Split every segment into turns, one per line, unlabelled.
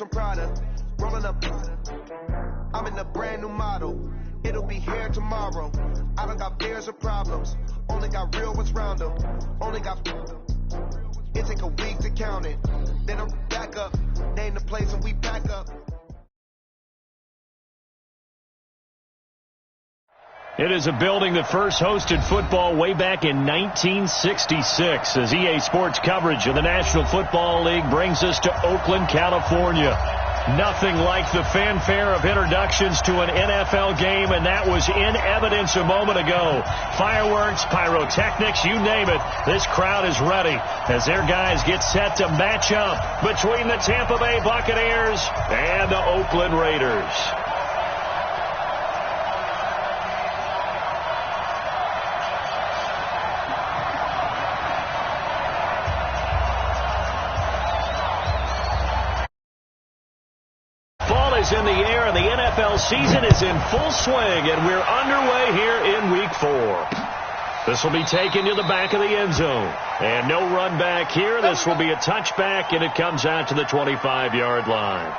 from Prada, rolling up. I'm in a brand new model. It'll be here tomorrow. I don't got fears or problems. Only got real ones round them. Only got. It take a week to count it. Then I'm back up. Name the place and we back up.
It is a building that first hosted football way back in 1966 as EA Sports coverage of the National Football League brings us to Oakland, California. Nothing like the fanfare of introductions to an NFL game, and that was in evidence a moment ago. Fireworks, pyrotechnics, you name it. This crowd is ready as their guys get set to match up between the Tampa Bay Buccaneers and the Oakland Raiders. Is in the air, and the NFL season is in full swing, and we're underway here in Week 4. This will be taken to the back of the end zone, and no run back here. This will be a touchback, and it comes out to the 25-yard line.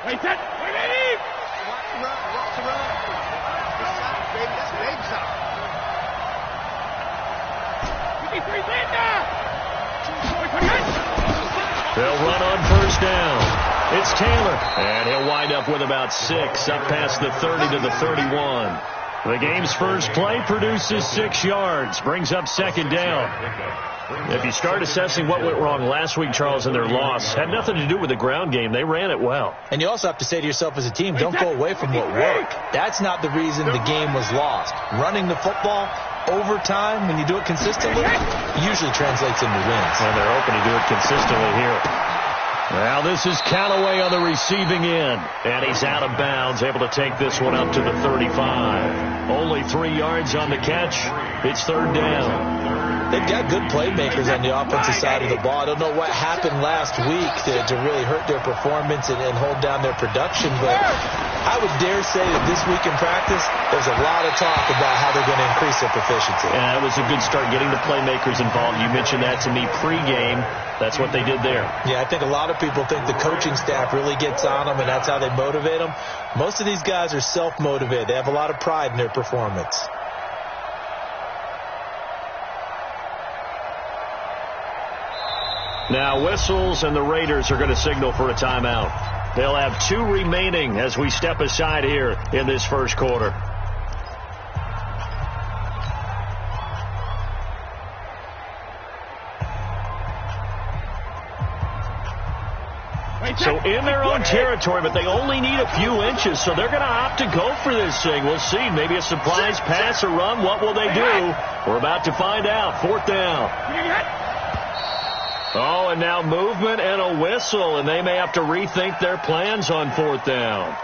Wait, set. Wait,
Watch the run. Watch the run. That's solid, baby. That's baby solid.
53 Linda.
They'll run on first down. It's Taylor, and he'll wind up with about 6 up past the 30 to the 31. The game's first play produces 6 yards, brings up second down. If you start assessing what went wrong last week, Charles, in their loss, had nothing to do with the ground game. They ran it well.
And you also have to say to yourself as a team, don't go away from what worked. That's not the reason the game was lost. Running the football over time, when you do it consistently, usually translates into wins.
And they're hoping to do it consistently here. Well, this is Callaway on the receiving end, and he's out of bounds, able to take this one up to the 35. Only 3 yards on the catch. It's third down.
They've got good playmakers on the offensive side of the ball. I don't know what happened last week to really hurt their performance and hold down their production, but I would dare say that this week in practice, there's a lot of talk about how they're going to increase their proficiency.
Yeah, it was a good start getting the playmakers involved. You mentioned that to me pregame. That's what they did there.
Yeah, I think a lot of people think the coaching staff really gets on them, and that's how they motivate them. Most of these guys are self-motivated. They have a lot of pride in their performance.
Now whistles, and the Raiders are going to signal for a timeout. They'll have 2 remaining as we step aside here in this first quarter. So in their own territory, but they only need a few inches, so they're going to opt to go for this thing. We'll see. Maybe a surprise pass or run. What will they do? We're about to find out. Fourth down. Oh, and now movement and a whistle, and they may have to rethink their plans on fourth down.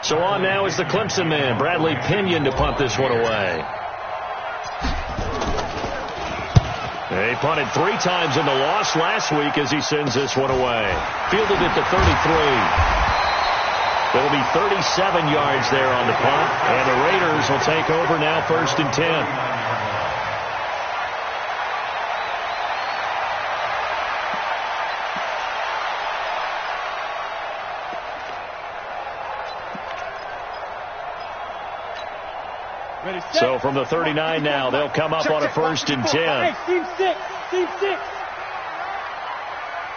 So on now is the Clemson man, Bradley Pinion, to punt this one away. He punted 3 times in the loss last week as he sends this one away. Fielded at the 33. There will be 37 yards there on the punt, and the Raiders will take over now, 1st and 10. So from the 39 now, they'll come up on a 1st and 10.
Hey, team 6. Team 6.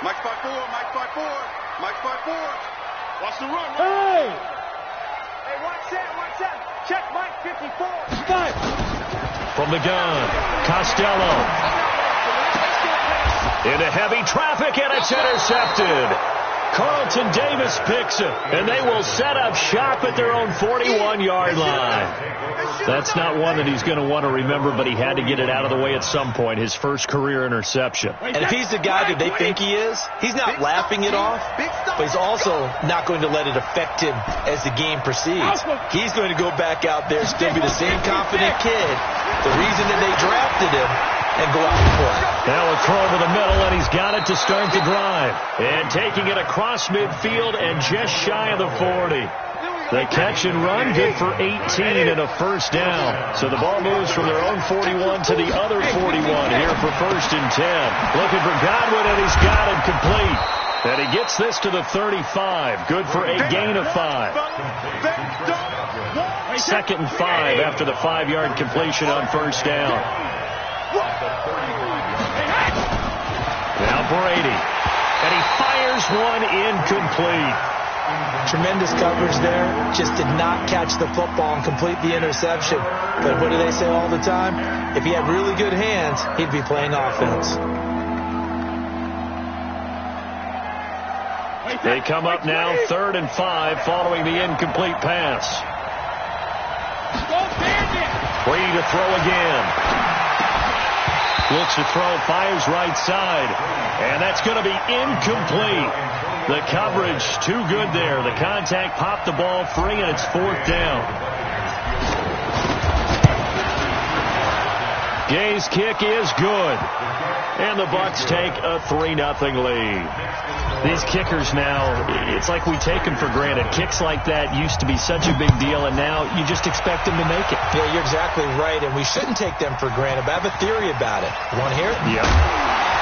Mike 5-4. Mike 5-4. Mike 5-4.
Watch the run. Hey!
Hey, watch that. Watch that. Check Mike 54.
5.
From the gun, Costello. Into heavy traffic, and it's intercepted. Carlton Davis picks it, and they will set up shop at their own 41-yard line. That's not one that he's going to want to remember, but he had to get it out of the way at some point, his first career interception.
And if he's the guy that they think he is, he's not laughing it off, but he's also not going to let it affect him as the game proceeds. He's going to go back out there, still be the same confident kid, the reason that they drafted him, and go out and play.
Now a throw over the middle, and he's got it to start the drive. And taking it across midfield and just shy of the 40. The catch and run, good for 18 and a first down. So the ball moves from their own 41 to the other 41 here for 1st and 10. Looking for Godwin, and he's got it complete. And he gets this to the 35. Good for a gain of 5. 2nd and 5 after the 5-yard completion on 1st down. Now Brady. And he fires one incomplete.
Tremendous coverage there. Just did not catch the football and complete the interception. But what do they say all the time? If he had really good hands, he'd be playing offense.
They come up now 3rd and 5 following the incomplete pass. Brady to throw again. Looks to throw, fires right side. And that's going to be incomplete. The coverage too good there. The contact popped the ball free, and it's 4th down. Gay's kick is good. And the Bucs take a 3-0 lead. These kickers now, it's like we take them for granted. Kicks like that used to be such a big deal, and now you just expect them to make it.
Yeah, you're exactly right, and we shouldn't take them for granted. But I have a theory about it. You want to hear it?
Yep.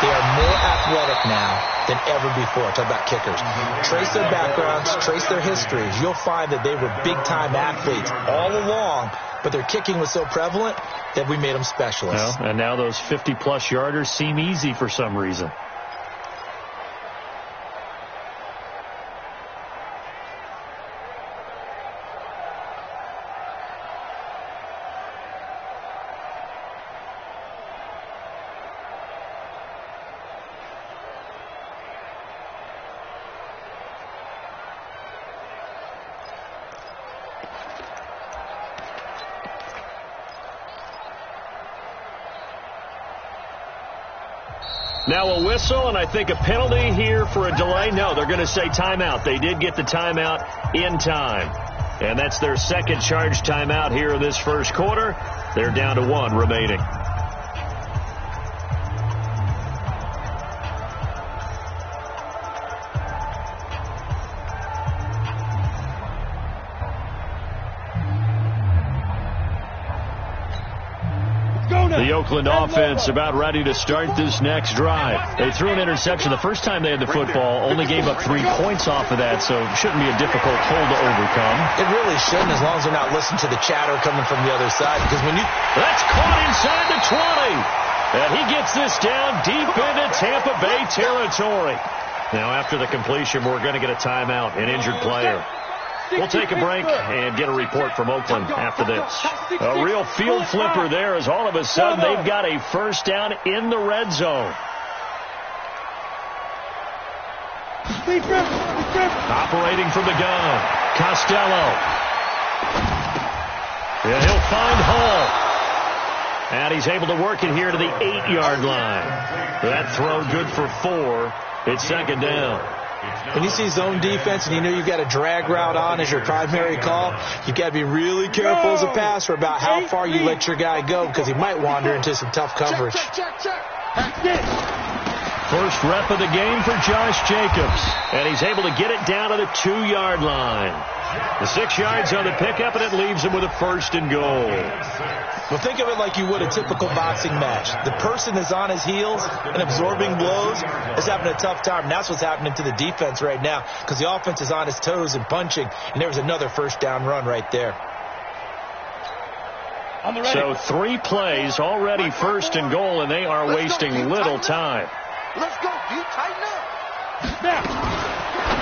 They are more athletic now than ever before. Talk about kickers. Trace their backgrounds, trace their histories. You'll find that they were big-time athletes all along, but their kicking was so prevalent that we made them specialists.
Well, and now those 50-plus yarders seem easy for some reason. Now a whistle, and I think a penalty here for a delay. No, they're going to say timeout. They did get the timeout in time. And that's their second charge timeout here in this first quarter. They're down to 1 remaining. The Oakland offense about ready to start this next drive. They threw an interception the first time they had the football, only gave up 3 points off of that, so it shouldn't be a difficult hole to overcome.
It really shouldn't, as long as they're not listening to the chatter coming from the other side. Because when you...
That's caught inside the 20. And he gets this down deep into Tampa Bay territory. Now after the completion, we're going to get a timeout, an injured player. We'll take a break and get a report from Oakland after this. A real field flipper there, as all of a sudden they've got a first down in the red zone. Operating from the gun, Costello. And he'll find Hall. And he's able to work it here to the 8-yard line. That throw good for 4. It's 2nd down.
When you see zone defense and you know you've got a drag route on as your primary call, you've got to be really careful as a passer about how far you let your guy go, because he might wander into some tough coverage.
First rep of the game for Josh Jacobs, and he's able to get it down to the 2-yard line. The 6 yards on the pickup, and it leaves him with a 1st and goal.
Well, think of it like you would a typical boxing match. The person that's on his heels and absorbing blows is having a tough time. And that's what's happening to the defense right now, because the offense is on his toes and punching, and there was another first down run right there.
So 3 plays, already 1st and goal, and they are wasting little time.
Let's go, D. Tighten up.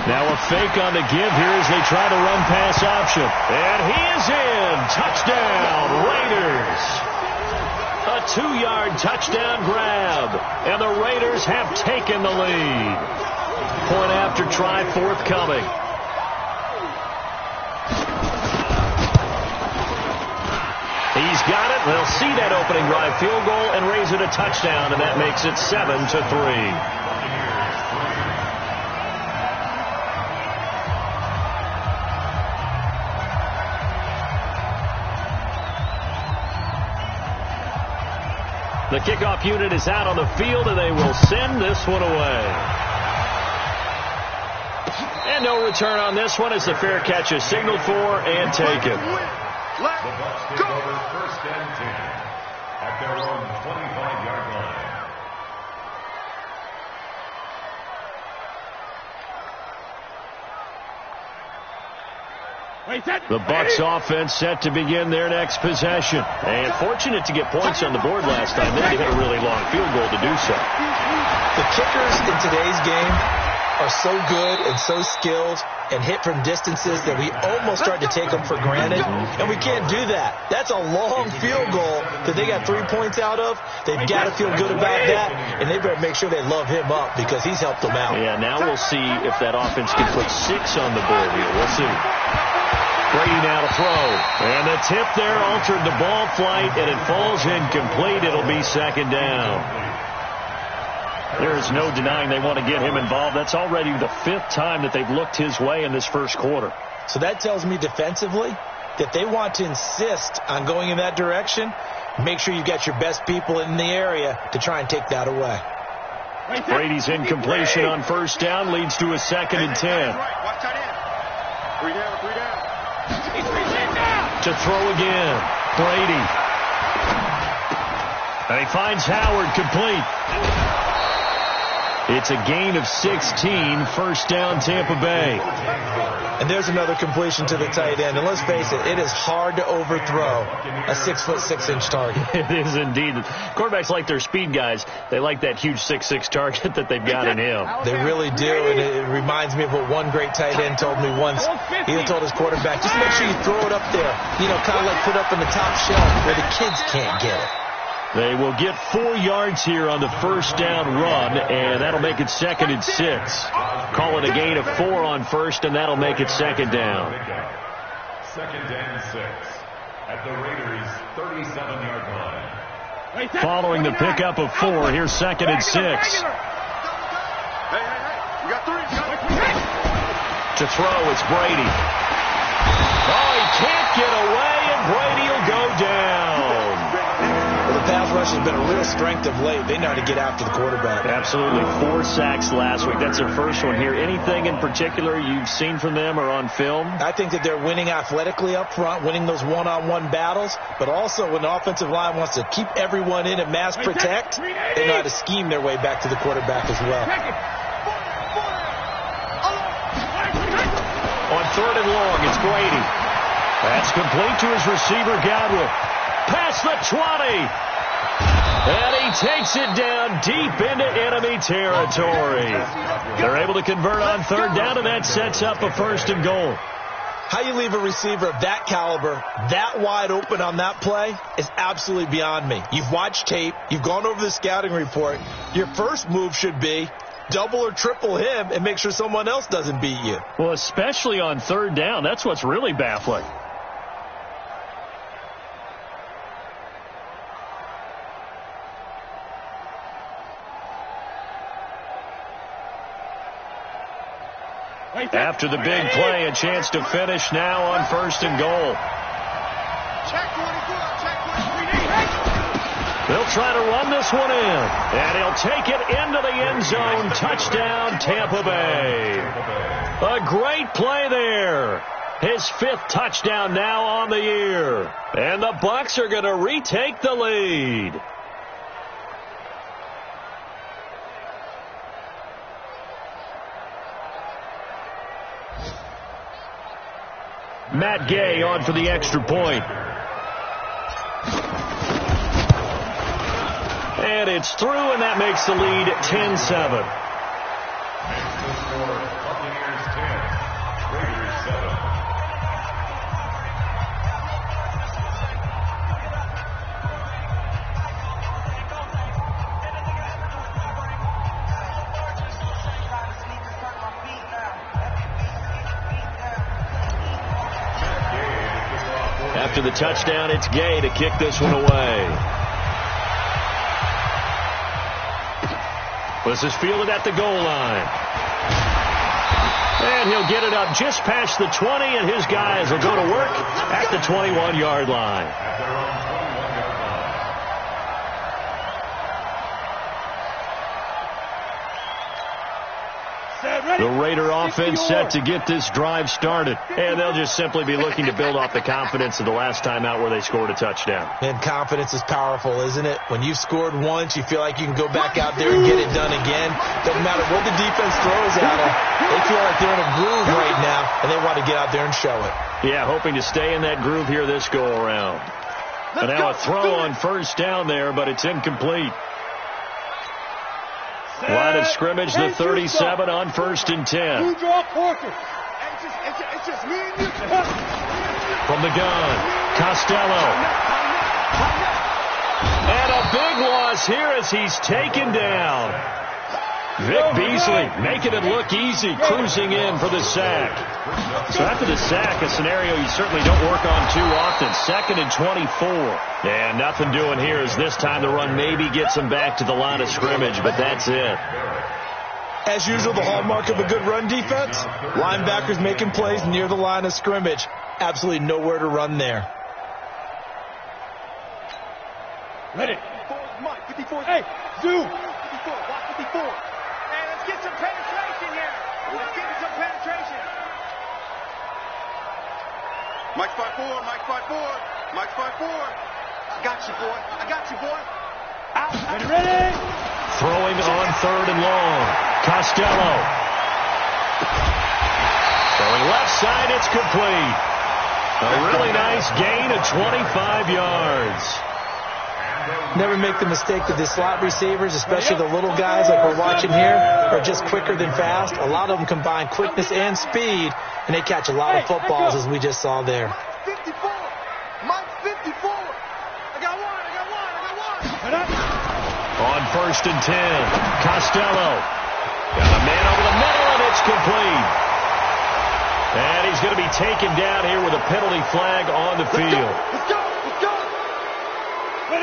Now a fake on the give here as they try to run pass option. And he is in. Touchdown, Raiders. A 2-yard touchdown grab. And the Raiders have taken the lead. Point after try forthcoming. He's got it. They'll see that opening drive field goal and raise it a touchdown, and that makes it 7-3. The kickoff unit is out on the field, and they will send this one away. And no return on this one as the fair catch is signaled for and taken.
The Bucs take over 1st and 10 at their own 25-yard line.
The Bucs offense set to begin their next possession. And fortunate to get points on the board last time. They hit a really long field goal to do so.
The kickers in today's game are so good and so skilled and hit from distances that we almost start to take them for granted. And we can't do that. That's a long field goal that they got 3 points out of. They've got to feel good about that. And they better make sure they love him up because he's helped them out.
Yeah, now we'll see if that offense can put 6 on the board here. We'll see. Brady now to throw. And the tip there altered the ball flight, and it falls incomplete. It'll be 2nd down. There is no denying they want to get him involved. That's already the 5th time that they've looked his way in this first quarter.
So that tells me defensively that they want to insist on going in that direction. Make sure you get your best people in the area to try and take that away.
Brady's incompletion on 1st down leads to a 2nd and 10.
Watch that in. 3 down, 3 down.
To throw again. Brady. And he finds Howard complete. It's a gain of 16, 1st down Tampa Bay.
And there's another completion to the tight end. And let's face it, it is hard to overthrow a 6'6" target.
It is indeed. Quarterbacks like their speed guys. They like that huge 6'6" target that they've got in him.
They really do. And it reminds me of what one great tight end told me once. He had told his quarterback, just make sure you throw it up there. You know, kind of like put up in the top shelf where the kids can't get it.
They will get 4 yards here on the 1st down run, and that'll make it 2nd and 6. Call it a gain of 4 on 1st, and that'll make it 2nd down.
2nd and 6 at the Raiders' 37-yard line.
Following the pickup of 4, here's 2nd and 6.
Hey, you got 3.
To throw, it's Brady. Oh, he can't get away, and Brady will go down.
Well, the pass rush has been a real strength of late. They know how to get after the quarterback.
Absolutely. 4 sacks last week. That's their first one here. Anything in particular you've seen from them or on film?
I think that they're winning athletically up front, winning those one-on-one battles, but also when the offensive line wants to keep everyone in and mass protect, they know how to scheme their way back to the quarterback as well.
On 3rd and long, it's Brady. That's complete to his receiver, Godwin. Past the 20. And he takes it down deep into enemy territory. They're able to convert on 3rd down, and that sets up a 1st and goal.
How you leave a receiver of that caliber, that wide open on that play is absolutely beyond me. You've watched tape. You've gone over the scouting report. Your first move should be double or triple him and make sure someone else doesn't beat you.
Well, especially on 3rd down. That's what's really baffling. After the big play, a chance to finish now on 1st and goal. They'll try to run this one in, and he'll take it into the end zone. Touchdown, Tampa Bay. A great play there. His 5th touchdown now on the year. And the Bucs are going to retake the lead. Matt Gay on for the extra point. And it's through, and that makes the lead 10-7.
Buccaneers 10, Raiders 7.
after the touchdown. It's Gay to kick this one away. This is fielded at the goal line. And he'll get it up just past the 20, and his guys will go to work at the 21-yard line. The Raider offense set to get this drive started. And they'll just simply be looking to build off the confidence of the last time out where they scored a touchdown.
And confidence is powerful, isn't it? When you've scored once, you feel like you can go back out there and get it done again. Doesn't matter what the defense throws at them. They feel like they're in a groove right now, and they want to get out there and show it.
Yeah, hoping to stay in that groove here this go-around. And now a throw on first down there, but it's incomplete. Line of scrimmage, the 37 on 1st and 10.
It's just me and you.
From the gun, Costello. And a big loss here as he's taken down. Vic Beasley making it look easy, cruising in for the sack. So after the sack, a scenario you certainly don't work on too often. 2nd and 24. And nothing doing here as this time the run maybe gets him back to the line of scrimmage, but that's it.
As usual, the hallmark of a good run defense, linebackers making plays near the line of scrimmage. Absolutely nowhere to run there.
Ready. 54. Hey, zoom. 54. Block 54. Hey, let's get some penetration here. Let's get some penetration. Mike 5-4. Mike 5-4. Mike 5-4. I got you, boy. I got you, boy. Out. Ready.
Throwing on 3rd and long. Costello. Going left side, it's complete. A really nice gain of 25 yards.
Never make the mistake that the slot receivers, especially the little guys like we're watching here, are just quicker than fast. A lot of them combine quickness and speed, and they catch a lot of footballs, as we just saw there.
54. Mike 54. I got one.
On 1st and 10, Costello. Got a man over the middle, and it's complete. And he's going to be taken down here with a penalty flag on the field.
Let's go.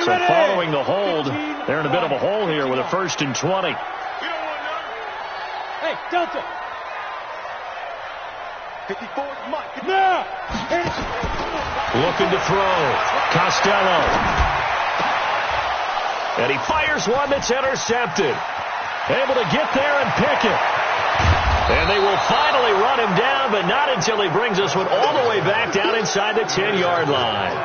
So following the hold, they're in a bit of a hole here with a 1st and 20.
Hey, Delta. 54 is Mike. Now.
Looking to throw. Costello. And he fires one that's intercepted. Able to get there and pick it. And they will finally run him down, but not until he brings this one all the way back down inside the 10-yard line.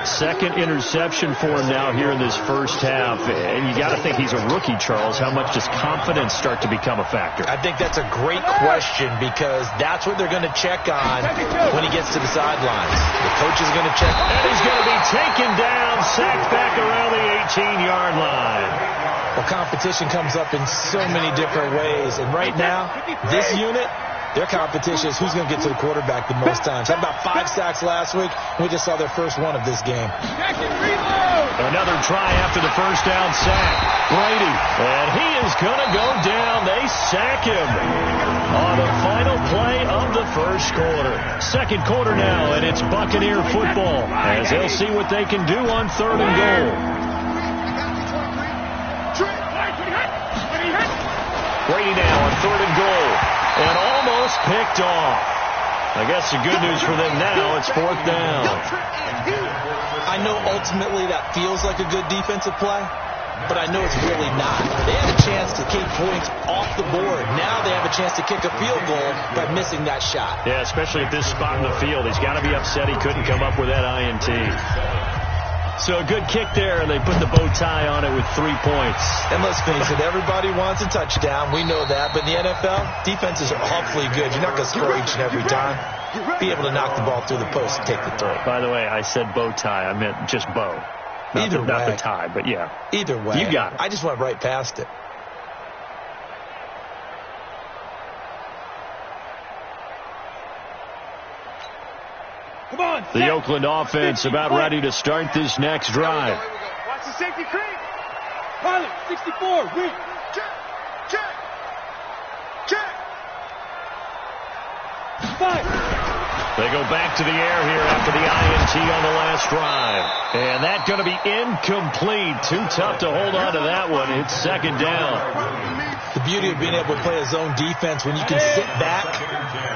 2nd interception for him now here in this first half. And you got to think he's a rookie, Charles. How much does confidence start to become a factor?
I think that's a great question because that's what they're going to check on when he gets to the sidelines. The coach is going to check.
And he's going to be taken down, sacked back around the 18-yard line.
Well, competition comes up in so many different ways. And right now, this unit, their competition is who's going to get to the quarterback the most times. Had about 5 sacks last week. We just saw their first one of this game.
Another try after the first down sack. Brady. And he is going to go down. They sack him on the final play of the first quarter. 2nd quarter now, and it's Buccaneer football as they'll see what they can do on 3rd and goal. Brady now on 3rd and goal. And almost picked off. I guess the good news for them now, it's 4th down.
I know ultimately that feels like a good defensive play, but I know it's really not. They had a chance to keep points off the board. Now they have a chance to kick a field goal by missing that shot.
Yeah, especially at this spot in the field. He's got to be upset he couldn't come up with that INT. So a good kick there, and they put the bow tie on it with 3 points.
And let's face it, everybody wants a touchdown. We know that. But in the NFL, defenses are awfully good. You're not going to score each and every time. Be able to knock the ball through the post and take the throw.
By the way, I said bow tie. I meant just bow. Not the tie, but yeah.
Either way.
You got it.
I just went right past it.
Come on.
The Oakland offense about ready to start this next drive.
Watch the safety creep. Pilot, 64. Win. Check. 5.
They go back to the air here after the INT on the last drive. And that's going to be incomplete. Too tough to hold on to that one. It's second down.
The beauty of being able to play a zone defense when you can sit back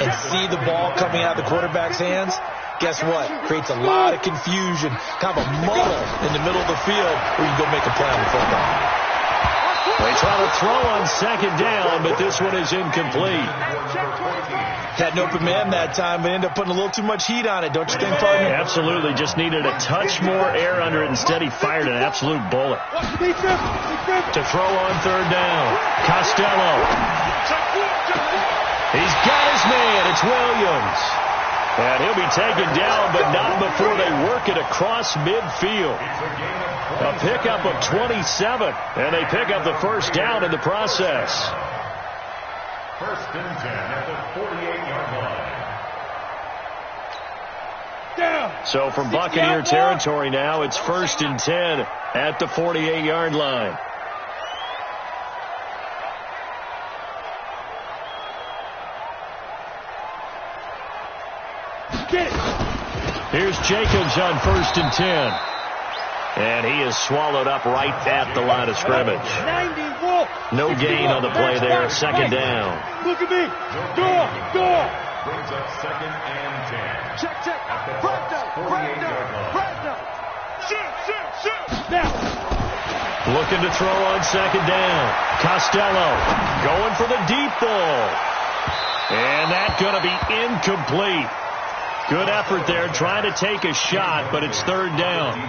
and see the ball coming out of the quarterback's hands, guess what? Creates a lot of confusion, kind of a muddle in the middle of the field where you go make a play on the football.
They try to throw on second down, but this one is incomplete.
Had an open man that time, but ended up putting a little too much heat on it, don't you think, partner?
Absolutely. Just needed a touch more air under it. Instead, he fired an absolute bullet. To throw on third down. Costello. He's got his man. It's Williams. And he'll be taken down, but not before they work it across midfield. A pickup of 27, and they pick up the first down in the process.
First and 10 at the 48-yard line.
Down.
So from Buccaneer territory now, it's first and 10 at the 48-yard line.
Get it.
Here's Jacobs on first and 10. And he is swallowed up right at the line of scrimmage.
90 Wolf.
No gain on the play there. Second down.
Look at me. Go.
Brings up second and 10.
Check.
At the
Right
48-yard line.
Shoot. Now.
Looking to throw on second down. Costello going for the deep ball. And that's going to be incomplete. Good effort there, trying to take a shot, but it's third down.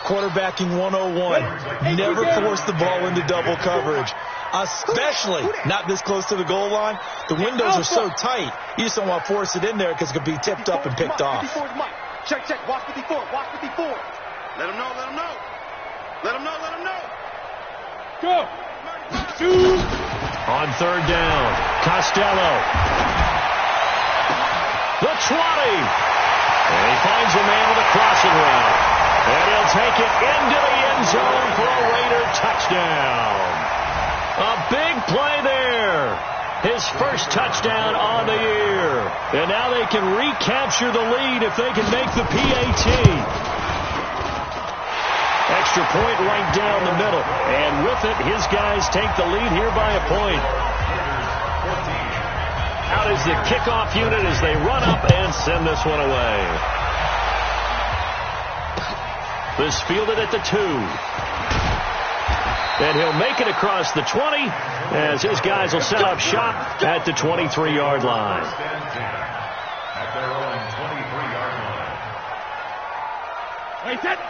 Quarterbacking 101. Never force the ball into double coverage, especially not this close to the goal line. The windows are so tight, you just don't want to force it in there because it could be tipped up and picked off.
Check. Watch 54. Let him know. Go. Shoot.
On third down, Costello. The 20. And he finds a man with a crossing route. And he'll take it into the end zone for a Raider touchdown. A big play there. His first touchdown on the year. And now they can recapture the lead if they can make the PAT. Extra point right down the middle. And with it, his guys take the lead here by a point. Out is the kickoff unit as they run up and send this one away. This fielded at the 2. And he'll make it across the 20 as his guys will set up shop at the 23-yard line.
At their own 23-yard line.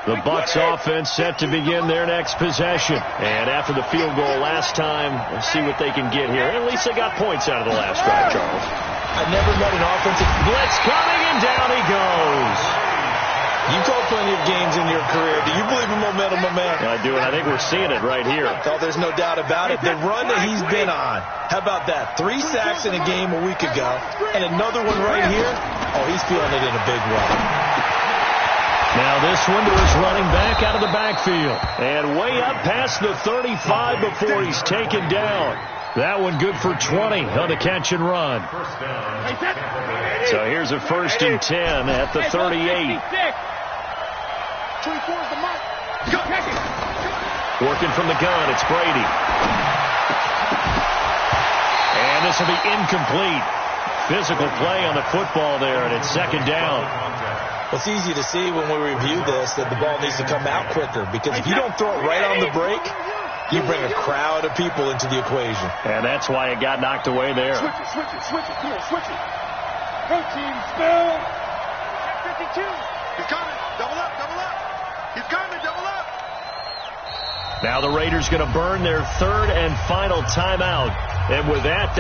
The Bucs offense set to begin their next possession. And after the field goal last time, we'll see what they can get here. At least they got points out of the last drive, Charles.
I've never met an offensive
blitz coming, and down he goes.
You've called plenty of games in your career. Do you believe in momentum, my man?
I do, and I think we're seeing it right here.
Oh, there's no doubt about it. The run that he's been on. How about that? 3 sacks in a game a week ago, and another one right here. Oh, he's feeling it in a big way.
Now this one to his running back out of the backfield. And way up past the 35 before he's taken down. That one good for 20 on the catch and run. So here's a first and 10 at the 38. Working from the gun, it's Brady. And this will be incomplete. Physical play on the football there, and it's second down.
Well, it's easy to see when we review this that the ball needs to come out quicker, because if you don't throw it right on the break, you bring a crowd of people into the equation.
And that's why it got knocked away there.
Switch it. Come on, switch it. Go team, spell. 52. He's coming. Double up. He's coming, double up.
Now the Raiders going to burn their third and final timeout. And with that,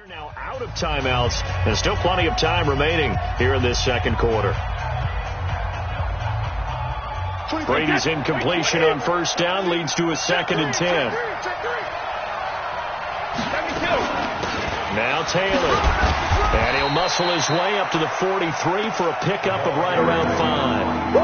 Now out of timeouts, and still plenty of time remaining here in this second quarter. Brady's incompletion on first down leads to a 2nd and 10. Now Taylor. And he'll muscle his way up to the 43 for a pickup of right around 5.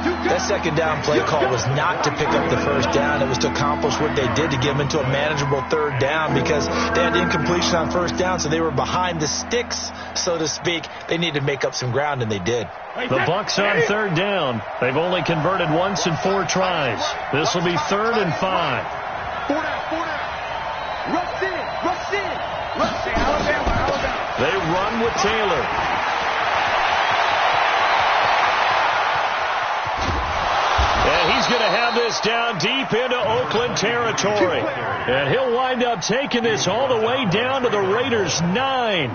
That second down play call was not to pick up the first down. It was to accomplish what they did, to get them into a manageable third down, because they had incompletion on first down, so they were behind the sticks, so to speak. They needed to make up some ground, and they did.
The Bucs on third down. They've only converted once in 4 tries. This will be 3rd and 5.
4 down. Rush in. Alabama.
They run with Taylor. And he's going to have this down deep into Oakland territory. And he'll wind up taking this all the way down to the Raiders' 9.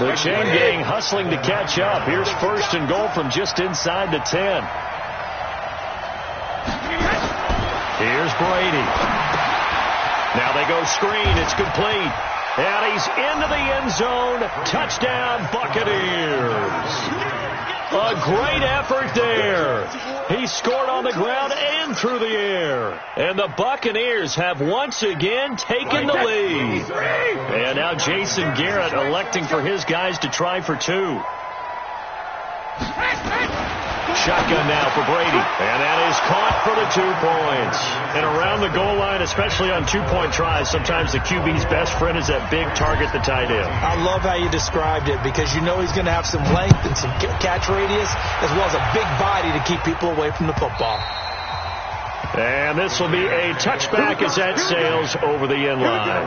The chain gang hustling to catch up. Here's 1st and goal from just inside the 10. Here's Brady. Now they go screen. It's complete. And he's into the end zone. Touchdown, Buccaneers. A great effort there. He scored on the ground and through the air. And the Buccaneers have once again taken the lead. And now Jason Garrett electing for his guys to try for 2. Shotgun now for Brady. And that is caught for the 2 points. And around the goal line, especially on 2-point tries, sometimes the QB's best friend is that big target, the tight end.
I love how you described it, because you know he's going to have some length and some catch radius, as well as a big body to keep people away from the football.
And this will be a touchback as that sails over the end line.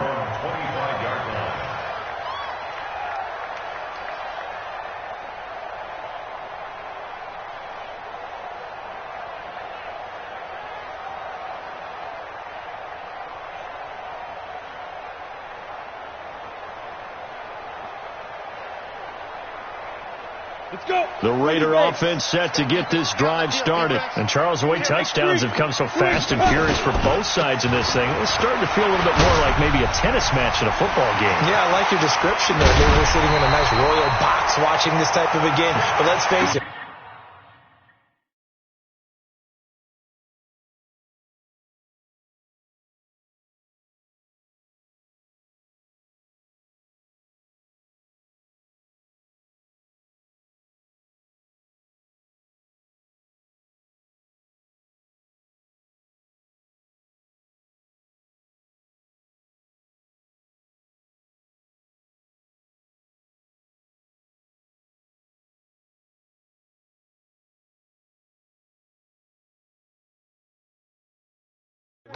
The Raider offense set to get this drive started. And Charles, the way touchdowns have come so fast and furious for both sides in this thing, it's starting to feel a little bit more like maybe a tennis match in a football game. Yeah, I like your description there. Maybe we're sitting in a nice royal box watching this type of a game. But let's face it.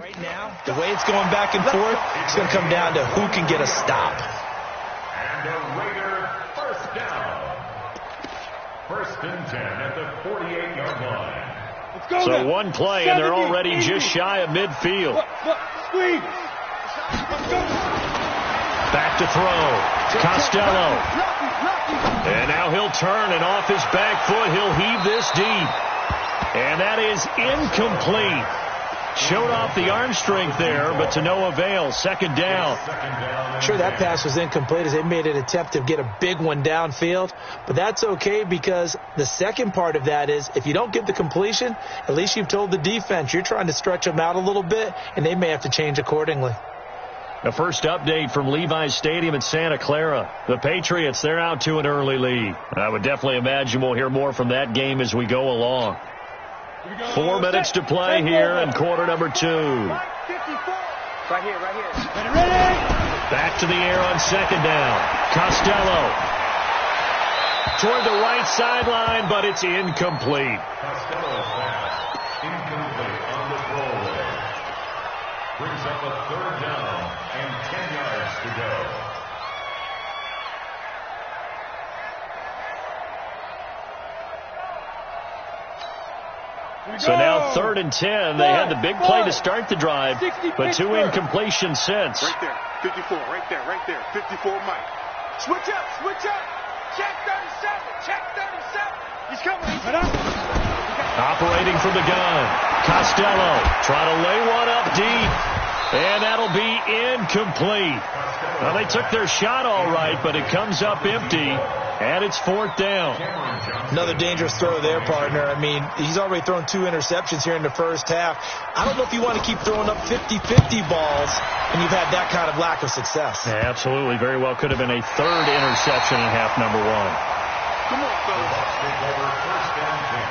Right now, the way it's going back and forth, it's going to come down to who can get a stop.
And a Raider first down. 1st and 10 at the 48-yard line.
So one play, and they're already just shy of midfield. Back to throw. Costello. And now he'll turn, and off his back foot, he'll heave this deep. And that is incomplete. Showed off the arm strength there, but to no avail. 2nd down.
Sure, that pass was incomplete as they made an attempt to get a big one downfield. But that's okay, because the second part of that is if you don't get the completion, at least you've told the defense you're trying to stretch them out a little bit, and they may have to change accordingly.
The first update from Levi's Stadium in Santa Clara. The Patriots, they're out to an early lead. I would definitely imagine we'll hear more from that game as we go along. 4 minutes to play here in quarter number 2.
Right here.
Back to the air on 2nd down. Costello. Toward the right sideline, but it's incomplete.
Costello's pass incomplete on the throwaway. Brings up a 3rd down and 10 yards to go.
So now 3rd and 10. They had the big play to start the drive, but 2 incompletions since.
Right there. 54. Right there. 54 Mike. Switch up. Check 37. He's coming.
Operating from the gun. Costello trying to lay one up deep. And that'll be incomplete. Well, they took their shot all right, but it comes up empty, and it's 4th down.
Another dangerous throw there, partner. I mean, he's already thrown 2 interceptions here in the first half. I don't know if you want to keep throwing up 50-50 balls when you've had that kind of lack of success.
Yeah, absolutely. Very well could have been a 3rd interception in half number 1.
Come on, fellas.
Take over 1st and 10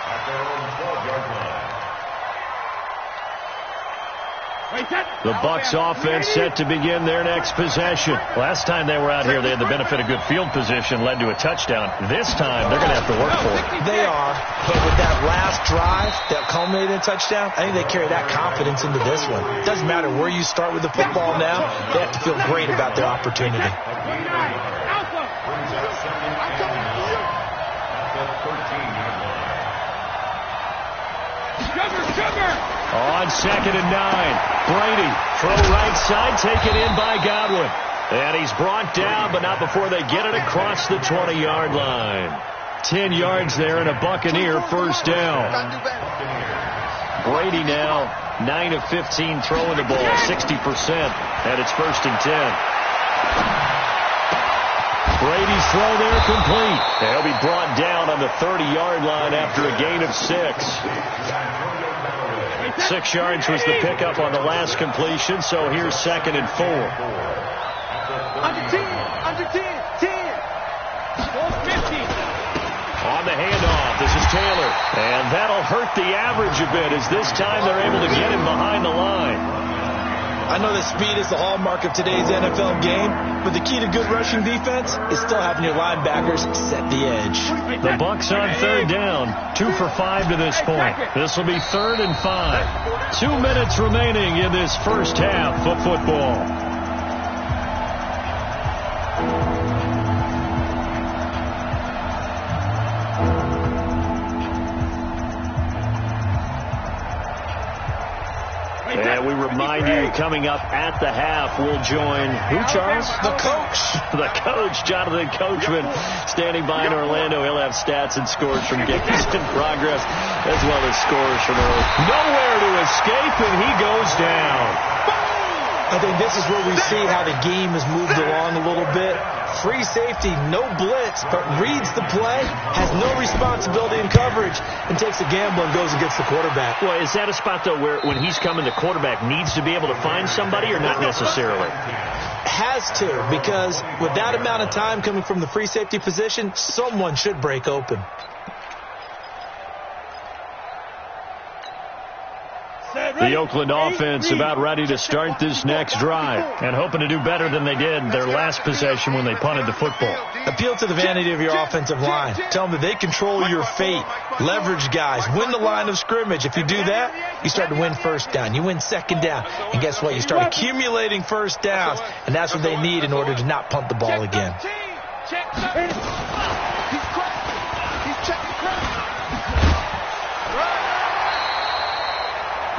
at their own 12-yard line.
The Bucs offense set to begin their next possession. Last time they were out here, they had the benefit of good field position, led to a touchdown. This time, they're going to have to work for it.
They are, but with that last drive that culminated in a touchdown, I think they carry that confidence into this one. It doesn't matter where you start with the football now. They have to feel great about their opportunity.
Brings up 2nd and 9 at the 13-yard line.
On 2nd and 9, Brady, throw right side, taken in by Godwin. And he's brought down, but not before they get it across the 20-yard line. 10 yards there and a Buccaneer 1st down. Brady now 9 of 15 throwing the ball, 60%, and it's 1st and 10. Brady's throw there complete. He'll be brought down on the 30-yard line after a gain of 6. 6 yards was the pickup on the last completion, so here's 2nd and 4.
Under 10, 10. 50.
On the handoff, this is Taylor. And that'll hurt the average a bit as this time they're able to get him behind the line.
I know that speed is the hallmark of today's NFL game, but the key to good rushing defense is still having your linebackers set the edge.
The Bucs on 3rd down, 2 for 5 to this point. This will be 3rd and 5. 2 minutes remaining in this first half of football. And we remind you, coming up at the half, we'll join who, Charles?
The coach.
The coach, Jonathan Coachman, standing by in Orlando. He'll have stats and scores from games in progress, as well as scores from early. Nowhere to escape, and he goes down.
I think this is where we see how the game has moved along a little bit. Free safety, no blitz, but reads the play, has no responsibility in coverage, and takes a gamble and goes against the quarterback.
Well, is that a spot, though, where when he's coming, the quarterback needs to be able to find somebody, or not necessarily?
Has to, because with that amount of time coming from the free safety position, someone should break open.
The Oakland offense about ready to start this next drive and hoping to do better than they did their last possession when they punted the football.
Appeal to the vanity of your offensive line. Tell them that they control your fate. Leverage guys. Win the line of scrimmage. If you do that, you start to win 1st down. You win 2nd down. And guess what? You start accumulating 1st downs, and that's what they need in order to not punt the ball again.
He's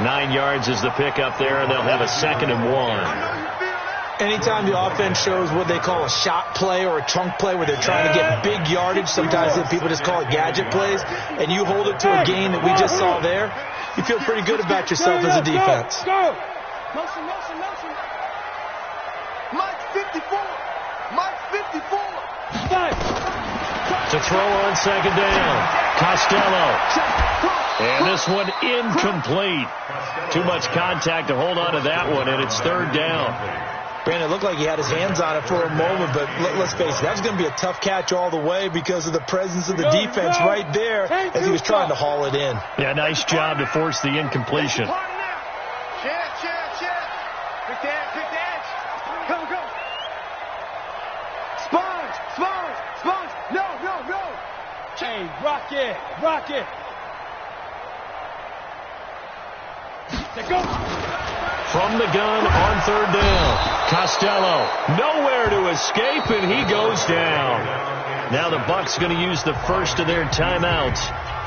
9 yards is the pickup there, and they'll have a 2nd and 1.
Anytime the offense shows what they call a shot play or a chunk play where they're trying to get big yardage, sometimes people just call it gadget plays, and you hold it to a gain that we just saw there, you feel pretty good about yourself as a defense.
Go. Motion. Mike 54.
To throw on 2nd down, Costello. And this one incomplete. Too much contact to hold on to that one, and it's 3rd down.
Brandon, it looked like he had his hands on it for a moment, but let's face it, that was going to be a tough catch all the way because of the presence of the defense right there as he was trying to haul it in.
Yeah, nice job to force the incompletion.
Check. Pick the edge. Go. Sponge. No. Hey, rock it. Go.
From the gun on 3rd down, Costello, nowhere to escape, and he goes down. Now the Bucs going to use the first of their timeouts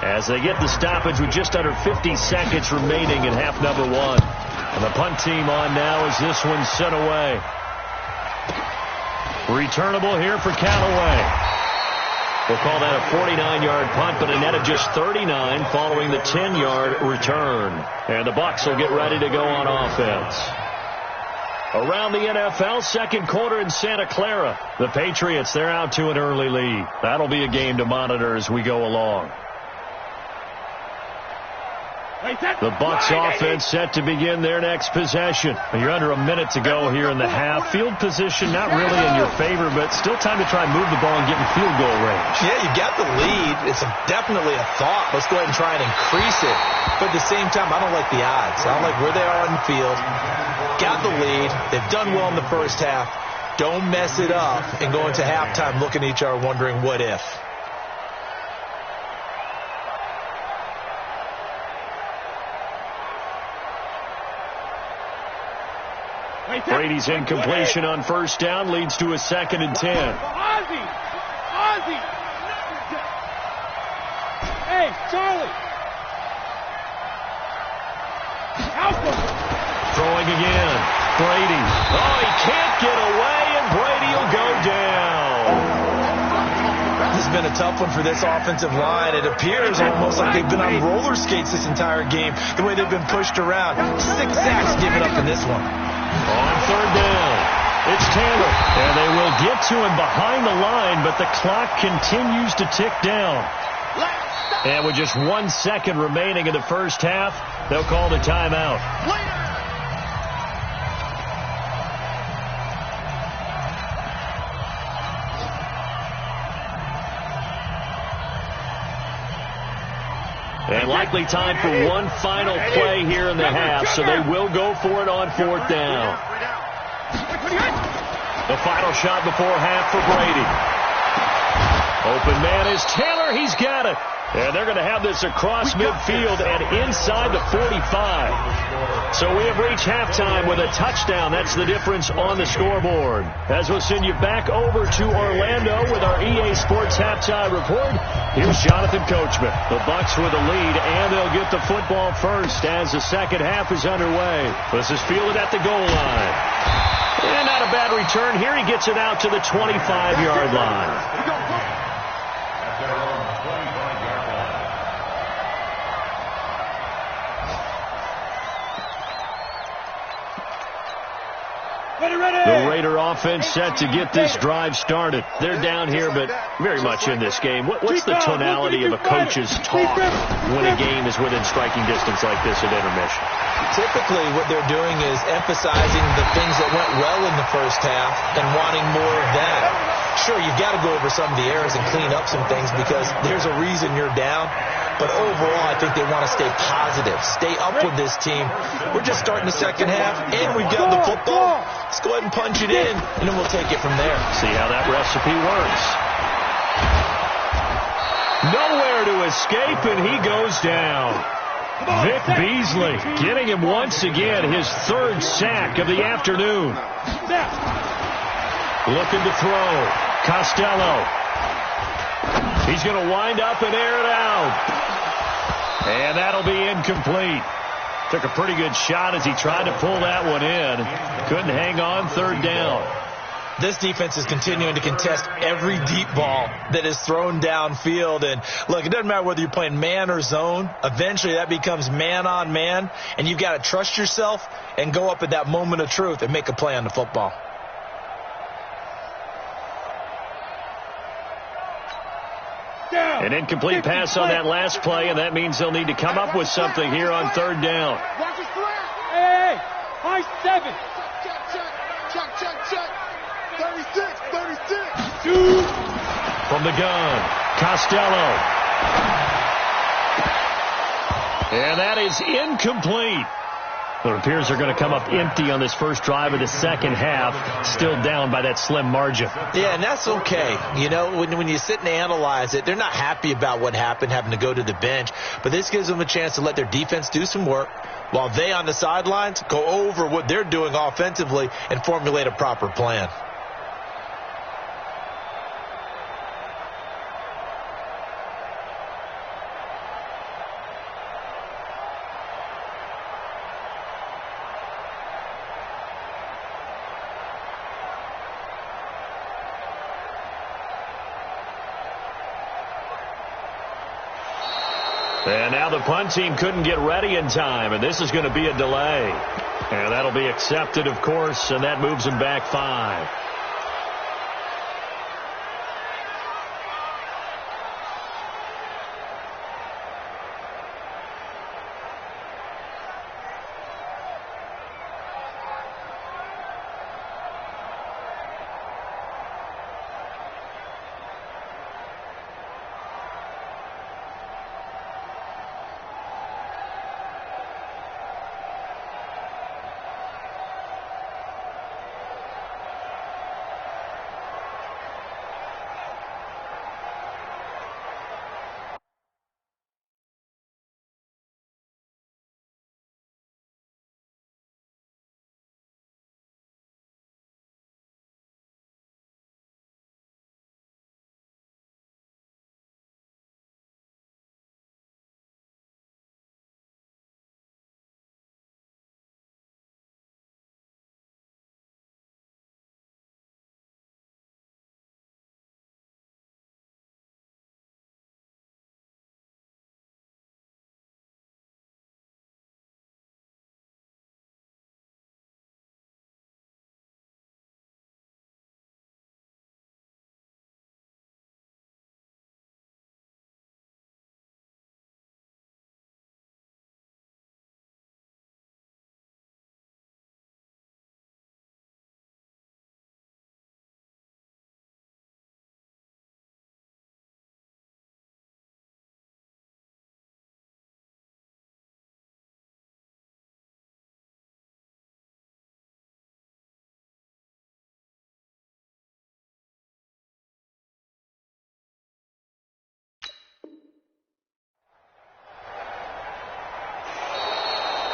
as they get the stoppage with just under 50 seconds remaining in half number 1. And the punt team on now as this one's sent away. Returnable here for Callaway. We'll call that a 49-yard punt, but a net of just 39 following the 10-yard return. And the Bucs will get ready to go on offense. Around the NFL, second quarter in Santa Clara. The Patriots, they're out to an early lead. That'll be a game to monitor as we go along. The Bucs offense set to begin their next possession. You're under a minute to go here in the half. Field position not really in your favor, but still time to try and move the ball and get in field goal range.
Yeah, you got the lead. It's definitely a thought. Let's go ahead and try and increase it. But at the same time, I don't like the odds. I don't like where they are on the field. Got the lead. They've done well in the first half. Don't mess it up and go into halftime looking at each other wondering what if.
Brady's incompletion on first down leads to a 2nd and 10.
Ozzie! Hey, Charlie!
Throwing again. Brady. Oh, he can't get away, and Brady will go down.
This has been a tough one for this offensive line. It appears almost like they've been on roller skates this entire game, the way they've been pushed around. 6 sacks given up in this one.
On third down, it's Taylor, and they will get to him behind the line, but the clock continues to tick down. And with just 1 second remaining in the first half, they'll call the timeout. And likely time for one final play here in the half, so they will go for it on 4th down. The final shot before half for Brady. Open man is Taylor. He's got it. And they're going to have this across midfield and inside the 45. So we have reached halftime with a touchdown. That's the difference on the scoreboard. As we'll send you back over to Orlando with our EA Sports Halftime Report, here's Jonathan Coachman. The Bucs with the lead, and they'll get the football first as the second half is underway. This is fielded at the goal line. And not a bad return here. He gets it out to the 25-yard line. The Raider offense set to get this drive started. They're down here, but very much in this game. What's the tonality of a coach's talk when a game is within striking distance like this at intermission?
Typically, what they're doing is emphasizing the things that went well in the first half and wanting more of that. Sure, you've got to go over some of the errors and clean up some things because there's a reason you're down. But overall, I think they want to stay positive, stay up with this team. We're just starting the second half, and we've got the football. Let's go ahead and punch it in, and then we'll take it from there.
See how that recipe works. Nowhere to escape, and he goes down. Vic Beasley getting him once again, his 3rd sack of the afternoon. Looking to throw. Costello. He's going to wind up and air it out. And that'll be incomplete. Took a pretty good shot as he tried to pull that one in. Couldn't hang on 3rd down.
This defense is continuing to contest every deep ball that is thrown downfield. And look, it doesn't matter whether you're playing man or zone. Eventually that becomes man on man. And you've got to trust yourself and go up at that moment of truth and make a play on the football.
An incomplete pass on that last play, and that means they'll need to come up with something here on 3rd down.
Hey, high 7.
Check. 36.
Dude.
From the gun, Costello. And that is incomplete. It appears they're going to come up empty on this first drive of the second half, still down by that slim margin.
Yeah, and that's okay. You know, when you sit and analyze it, they're not happy about what happened, having to go to the bench. But this gives them a chance to let their defense do some work while they on the sidelines go over what they're doing offensively and formulate a proper plan.
And now the punt team couldn't get ready in time, and this is going to be a delay. And that'll be accepted, of course, and that moves them back 5.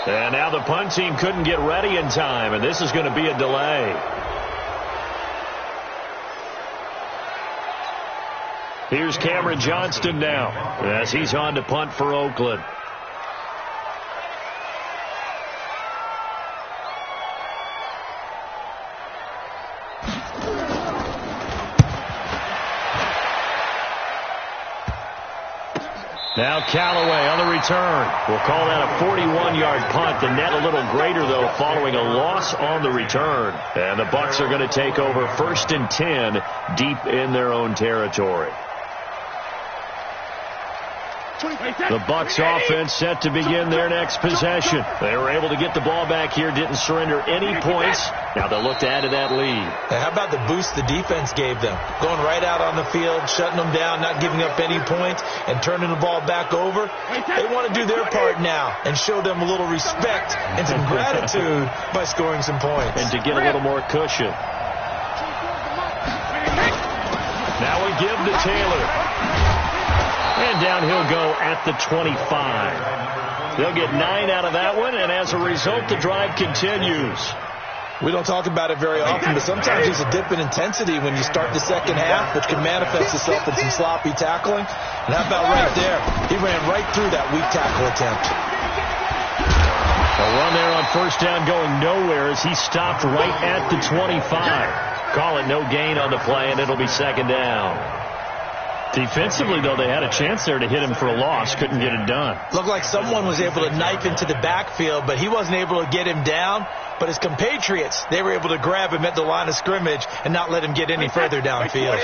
And now the punt team couldn't get ready in time, and this is going to be a delay. Here's Cameron Johnston now as he's on to punt for Oakland. Now Callaway on the return. We'll call that a 41-yard punt. The net a little greater, though, following a loss on the return. And the Bucs are going to take over 1st and 10 deep in their own territory. The Bucs offense set to begin their next possession. They were able to get the ball back here, didn't surrender any points. Now they'll look to add to that lead.
How about the boost the defense gave them? Going right out on the field, shutting them down, not giving up any points, and turning the ball back over. They want to do their part now and show them a little respect and some gratitude by scoring some points.
And to get a little more cushion. Now we give to Taylor. And down he'll go at the 25. They'll get 9 out of that one, and as a result, the drive continues.
We don't talk about it very often, but sometimes there's a dip in intensity when you start the second half, which can manifest itself in some sloppy tackling. And how about right there? He ran right through that weak tackle attempt.
A run there on 1st down going nowhere as he stopped right at the 25. Call it no gain on the play, and it'll be 2nd down. Defensively, though, they had a chance there to hit him for a loss. Couldn't get it done.
Looked like someone was able to knife into the backfield, but he wasn't able to get him down. But his compatriots, they were able to grab him at the line of scrimmage and not let him get any further downfield.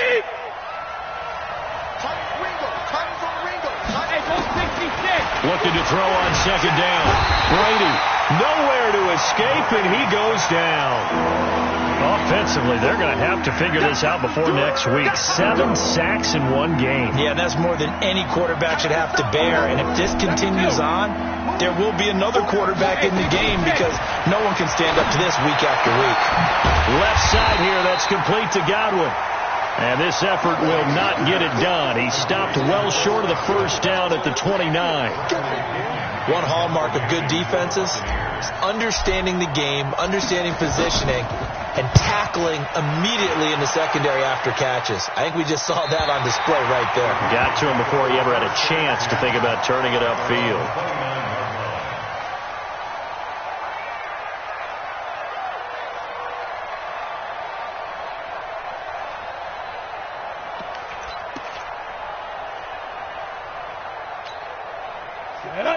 Looking to throw on 2nd down. Brady, nowhere to escape, and he goes down. Offensively, they're going to have to figure this out before next week. 7 sacks in one game.
Yeah, that's more than any quarterback should have to bear. And if this continues on, there will be another quarterback in the game because no one can stand up to this week after week.
Left side here, that's complete to Godwin. And this effort will not get it done. He stopped well short of the 1st down at the 29.
One hallmark of good defenses is understanding the game, understanding positioning, and tackling immediately in the secondary after catches. I think we just saw that on display right there.
Got to him before he ever had a chance to think about turning it upfield.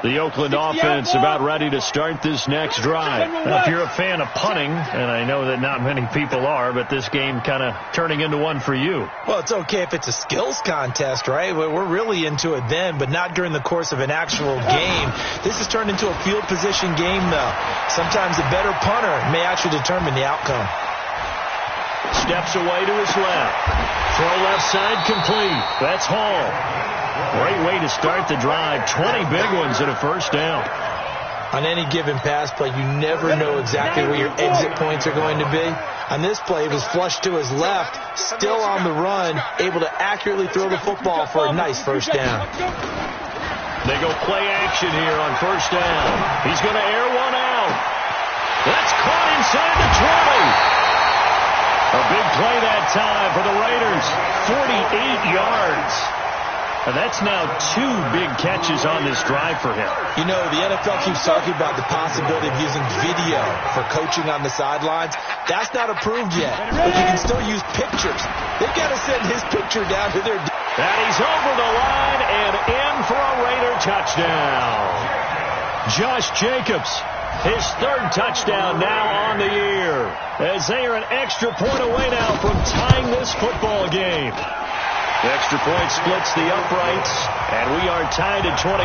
The Oakland offense about ready to start this next drive. Now, if you're a fan of punting, and I know that not many people are, but this game kind of turning into one for you.
Well, it's okay if it's a skills contest, right? We're really into it then, but not during the course of an actual game. This has turned into a field position game, though. Sometimes a better punter may actually determine the outcome.
Steps away to his left. Throw left side complete. That's Hall. Great way to start the drive. 20 big ones and a first down.
On any given pass play, you never know exactly where your exit points are going to be. On this play, it was flushed to his left, still on the run, able to accurately throw the football for a nice first down.
They go play action here on first down. He's going to air one out. That's caught inside the 20. A big play that time for the Raiders. 48 yards. And that's now 2 big catches on this drive for him.
You know, the NFL keeps talking about the possibility of using video for coaching on the sidelines. That's not approved yet, but you can still use pictures. They've got to send his picture down to their...
And he's over the line and in for a Raider touchdown. Josh Jacobs, his 3rd touchdown now on the year, as they are an extra point away now from tying this football game. The extra point splits the uprights, and we are tied at 21.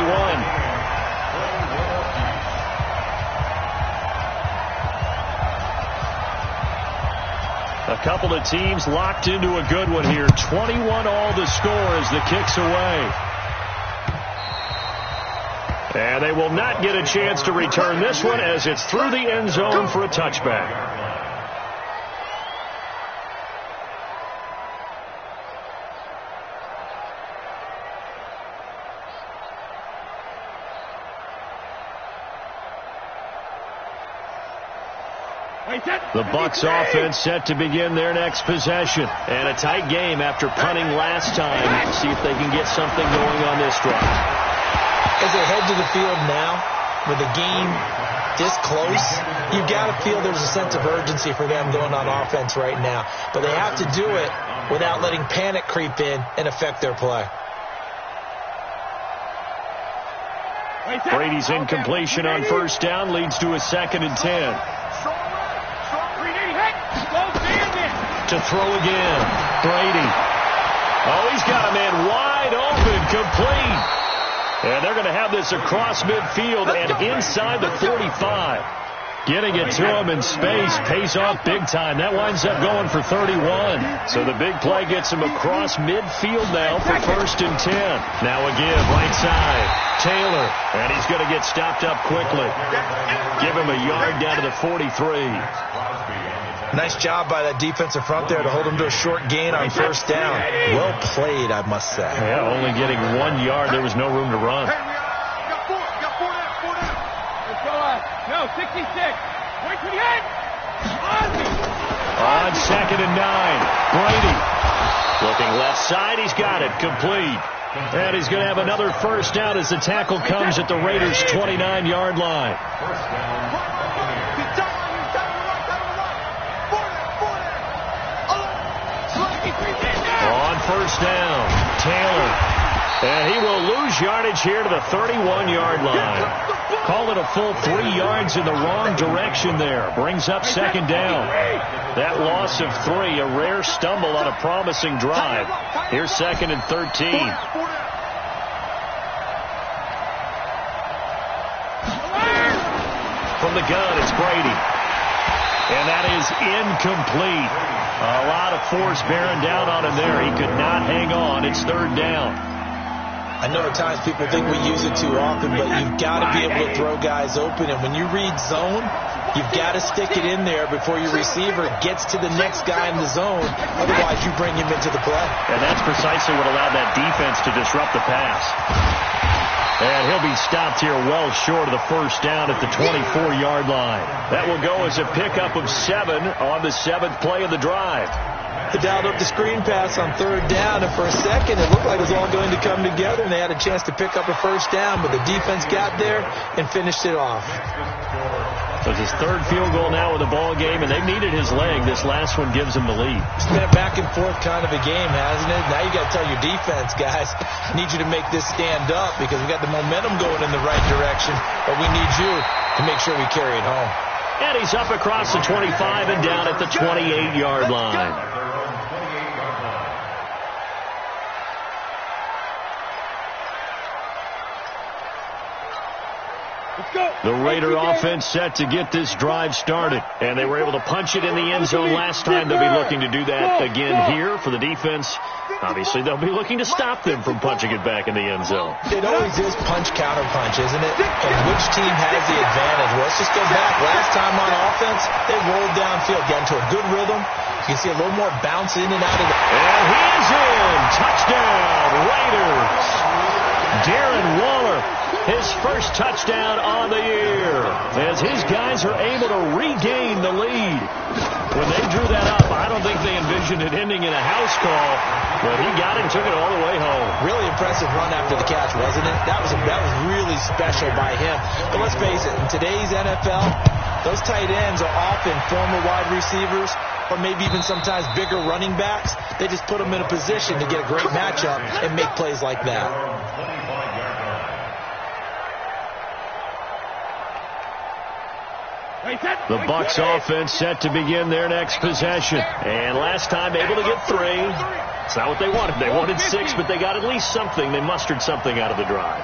A couple of teams locked into a good one here. 21 all the score as the kick's away. And they will not get a chance to return this one as it's through the end zone for a touchback. The Bucs offense set to begin their next possession. And a tight game after punting last time. See if they can get something going on this drive.
As they head to the field now, with the game this close, you've got to feel there's a sense of urgency for them going on offense right now. But they have to do it without letting panic creep in and affect their play.
Brady's incompletion on first down leads to a 2nd and 10. To throw again. Brady. Oh, he's got a man wide open, complete. And they're going to have this across midfield and inside the 45. Getting it to him in space pays off big time. That winds up going for 31. So the big play gets him across midfield now for 1st and 10. Now a give, right side. Taylor. And he's going to get stopped up quickly. Give him a yard down to the 43.
Nice job by that defensive front there to hold him to a short gain on first down. Well played, I must say.
Yeah, only getting 1 yard. There was no room to run.
Hey, we got four down. Let's go up. No, 66. Wait to the end.
On 2nd and 9. Brady. Looking left side. He's got it. Complete. And he's going to have another first down as the tackle comes at the Raiders' 29-yard line. First down, Taylor. And he will lose yardage here to the 31-yard line. Call it a full 3 yards in the wrong direction there. Brings up 2nd down. That loss of 3, a rare stumble on a promising drive. Here's 2nd and 13. From the gun, it's Brady. And that is incomplete. A lot of force bearing down on him there. He could not hang on. It's 3rd down.
I know at times people think we use it too often, but you've got to be able to throw guys open. And when you read zone, you've got to stick it in there before your receiver gets to the next guy in the zone. Otherwise, you bring him into the play.
And that's precisely what allowed that defense to disrupt the pass. And he'll be stopped here well short of the first down at the 24-yard line. That will go as a pickup of 7 on the 7th play of the drive.
They dialed up the screen pass on 3rd down, and for a second it looked like it was all going to come together, and they had a chance to pick up a first down, but the defense got there and finished it off.
With his third field goal now in the ball game, and they've needed his leg. This last one gives him the lead.
It's been a back and forth kind of a game, hasn't it? Now you got to tell your defense, guys, I need you to make this stand up because we got the momentum going in the right direction, but we need you to make sure we carry it home.
And he's up across the 25 and down at the 28-yard line. The Raider offense set to get this drive started, and they were able to punch it in the end zone last time. They'll be looking to do that again here for the defense. Obviously, they'll be looking to stop them from punching it back in the end zone.
It always is punch-counter-punch, isn't it? And which team has the advantage? Well, let's just go back. Last time on offense, they rolled downfield, got into a good rhythm. You can see a little more bounce in and out of the...
And he is in. Touchdown, Raiders. Darren Waller, his first touchdown on the year, as his guys are able to regain the lead. When they drew that up, I don't think they envisioned it ending in a house call, but he got it and took it all the way home.
Really impressive run after the catch, wasn't it? That was really special by him. But let's face it, in today's NFL, those tight ends are often former wide receivers or maybe even sometimes bigger running backs. They just put them in a position to get a great matchup and make plays like that.
The Bucs offense set to begin their next possession. And last time able to get 3. It's not what they wanted. They wanted 6, but they got at least something. They mustered something out of the drive.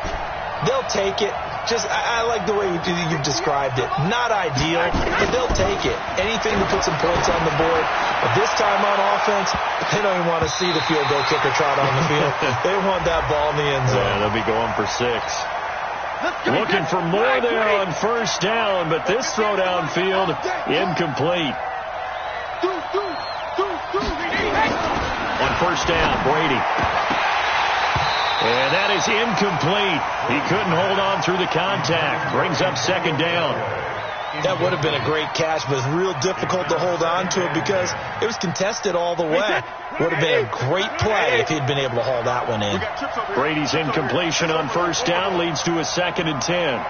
They'll take it. I like the way you've described it. Not ideal, but they'll take it. Anything to put some points on the board. But this time on offense, they don't even want to see the field goal kicker trot on the field. They want that ball in the end zone.
Yeah, they'll be going for 6. Looking for more there on first down, but this throw downfield incomplete. On first down, Brady. And that is incomplete. He couldn't hold on through the contact. Brings up second down.
That would have been a great catch, but it's real difficult to hold on to it because it was contested all the way. Would have been a great play if he'd been able to haul that one in.
Brady's incompletion on first down leads to a 2nd and 10.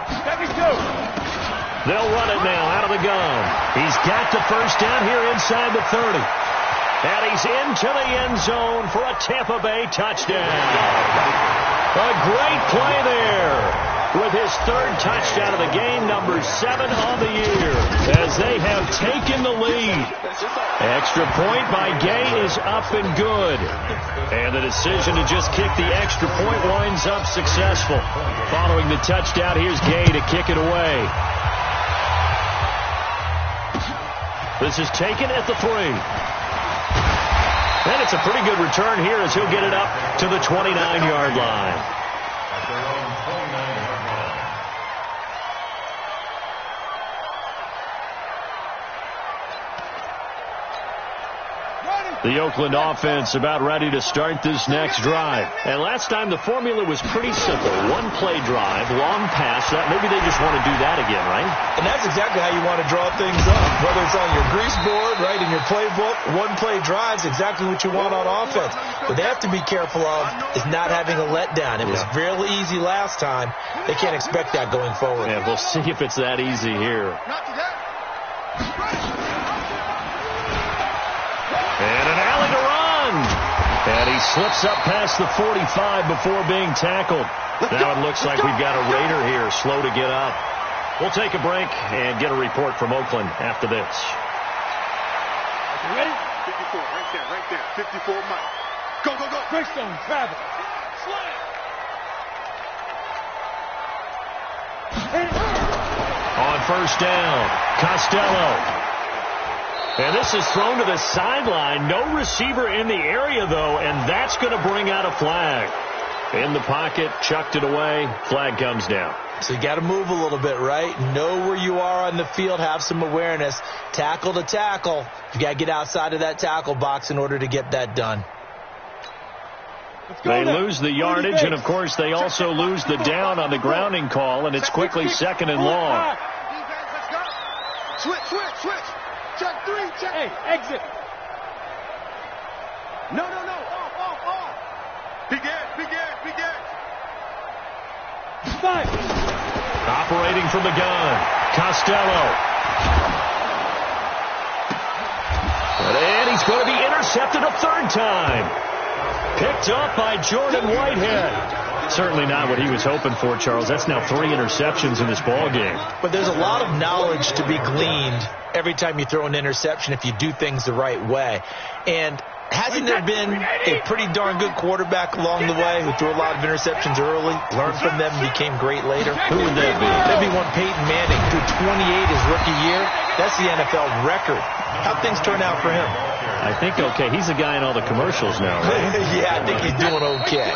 They'll run it now out of the gun. He's got the first down here inside the 30. And he's into the end zone for a Tampa Bay touchdown. A great play there. With his 3rd touchdown of the game, number 7 on the year, as they have taken the lead. Extra point by Gay is up and good. And the decision to just kick the extra point winds up successful. Following the touchdown, here's Gay to kick it away. This is taken at the 3. And it's a pretty good return here as he'll get it up to the 29-yard line. The Oakland offense about ready to start this next drive. And last time the formula was pretty simple. 1-play drive, long pass. Maybe they just want to do that again, right?
And that's exactly how you want to draw things up. Whether it's on your grease board, right, in your playbook, 1-play drive's exactly what you want on offense. What they have to be careful of is not having a letdown. It was fairly easy last time. They can't expect that going forward.
Yeah, we'll see if it's that easy here. And an alley to run. And he slips up past the 45 before being tackled. Now it looks like we've got a Raider here, slow to get up. We'll take a break and get a report from Oakland after this.
You ready? 54, right there. 54, Mike. Go. Greystone, travel. Slam.
On first down, Costello. And this is thrown to the sideline. No receiver in the area, though, and that's going to bring out a flag. In the pocket, chucked it away. Flag comes down.
So you got to move a little bit, right? Know where you are on the field. Have some awareness. Tackle to tackle. You got to get outside of that tackle box in order to get that done.
They lose the yardage, and, of course, they also lose the down on the grounding call, and it's quickly 2nd and long.
Switch. Check 3, check. Hey, exit. No. Off. Begin. 5.
Operating from the gun, Costello. And he's going to be intercepted a third time. Picked up by Jordan Whitehead. Certainly not what he was hoping for, Charles. That's now 3 interceptions in this ball game.
But there's a lot of knowledge to be gleaned every time you throw an interception if you do things the right way. And hasn't there been a pretty darn good quarterback along the way who threw a lot of interceptions early, learned from them, and became great later?
Who would that be?
That'd be one Peyton Manning, threw 28 his rookie year. That's the NFL record. How'd things turn out for him?
I think okay. He's the guy in all the commercials now, right?
Yeah, I think he's doing okay.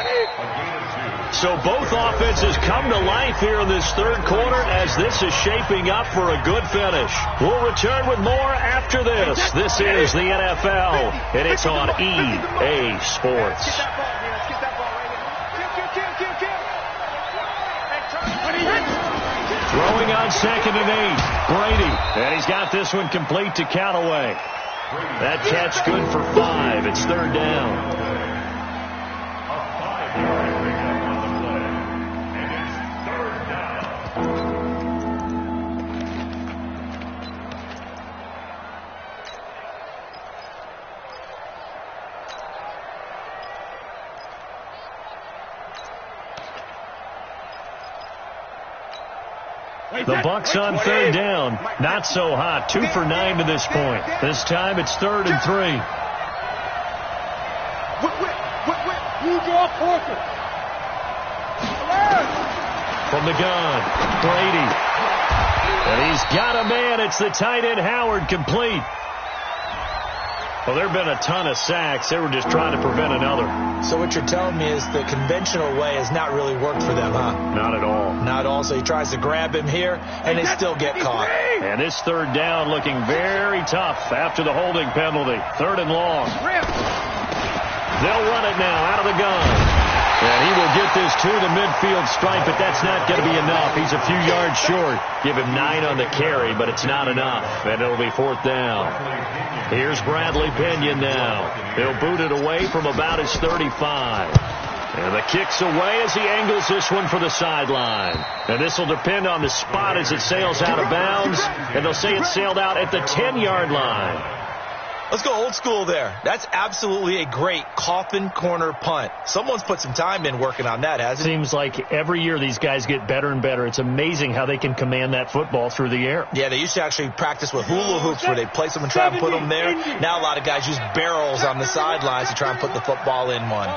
So both offenses come to life here in this third quarter as this is shaping up for a good finish. We'll return with more after this. This is the NFL, and it's on EA Sports. Throwing on 2nd and 8, Brady. And he's got this one complete to Callaway. That catch good for 5. It's 3rd down. The Bucs on 3rd down. Not so hot. 2 for 9 to this point. This time it's 3rd and 3. From the gun, Brady. And he's got a man. It's the tight end, Howard, complete. Well, there have been a ton of sacks. They were just trying to prevent another.
So what you're telling me is the conventional way has not really worked for them, huh?
Not at all.
Not at all. So he tries to grab him here, and they still get caught.
And this 3rd down looking very tough after the holding penalty. 3rd and long. They'll run it now out of the gun. And he will get this to the midfield stripe, but that's not going to be enough. He's a few yards short. Give him 9 on the carry, but it's not enough. And it'll be 4th down. Here's Bradley Pena now. He'll boot it away from about his 35. And the kick's away as he angles this one for the sideline. And this will depend on the spot as it sails out of bounds. And they'll say it sailed out at the 10-yard line.
Let's go old school there. That's absolutely a great coffin corner punt. Someone's put some time in working on that, hasn't it?
Seems like every year these guys get better and better. It's amazing how they can command that football through the air.
Yeah, they used to actually practice with hula hoops where they place them and try and put them there. Now a lot of guys use barrels on the sidelines to try and put the football in one.